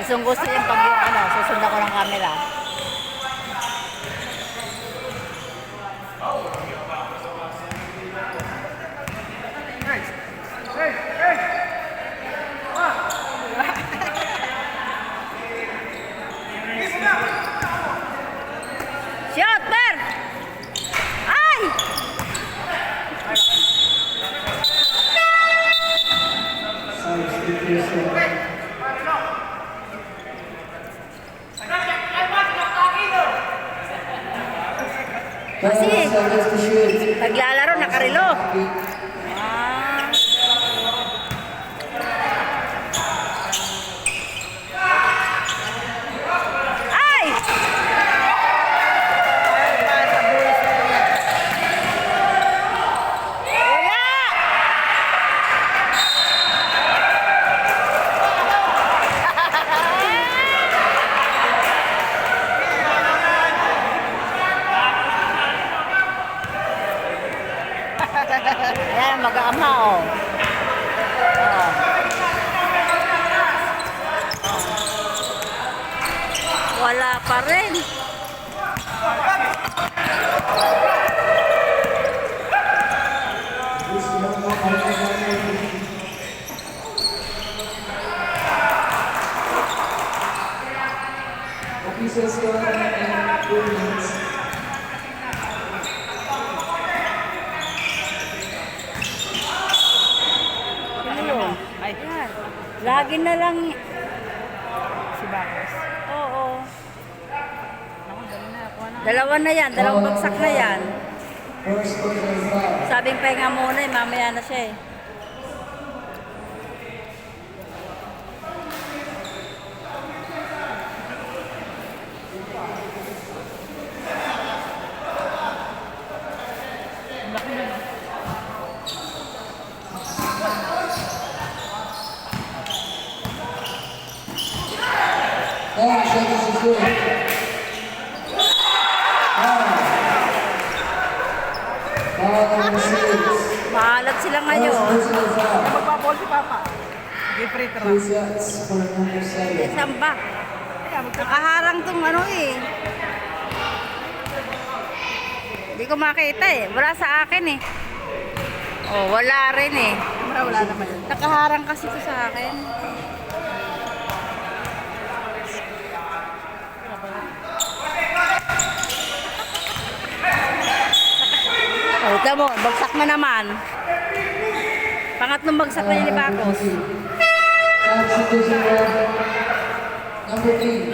Gustong gusto yung pag yung susundan ko ng camera. Shot, Ber! Ay! Kasi naglalaro, nakarelo. Ay! Ayan, mag-aama, oh. Wala pa rin. Ayan. Lagi na lang. Si Bakos. Oo. Ako, dali na. Ako na. Dalawa na yan. Dalawang bagsak na yan. Sabing pahinga muna eh. Mamaya na siya eh. Laki na. Maalat sila ngayon. Magpapol si Papa. Give free throw. Eh, samba. Nakaharang tong eh. Hindi ko makita eh. Wala sa akin eh. Oh, wala rin eh. Wala naman yun. Nakaharang kasi to sa akin. Oh, tamo, bagsak na naman. Pangatlong bagsak na yun ni Bakos. Number 3,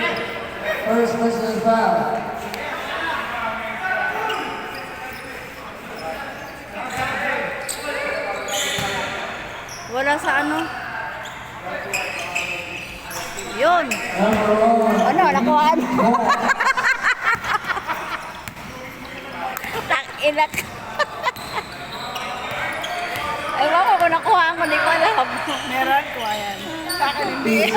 first personal foul. Wala sa ano. Yun. Ano, nakuha mo? Tak-inak. Ay, mama ko nakuha ko, hindi ko alam. Meron ko, ayan. Sa akin hindi.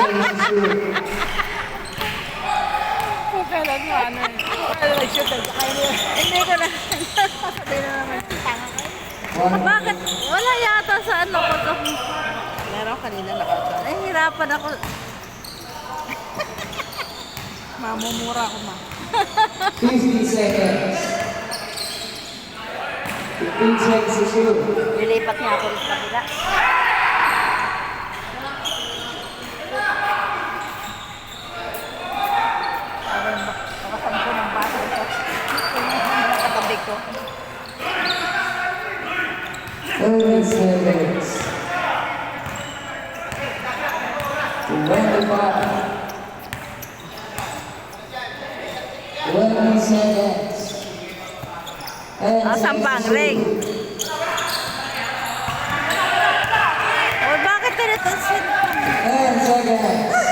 Kailan mo ano eh. Kailan nag-shoot eh. Hindi ko na. Sabi na naman. Tanga kayo. Bakit? Wala yata sa ano ko to. Meron kanina nakata. Nahihirapan ako. Mamumura ako ma. 50 seconds. 15 seconds to shoot. Lilipat niya ako rin sa kabila. Nakasampo ng bata ito. Nakatabi ko. 30 seconds. 25. 20 seconds. Asan ba ang ring? O bakit ganito sin? 10 seconds.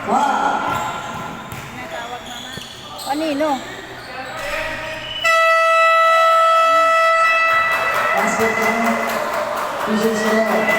5. Kanino? Basket point. Vision score.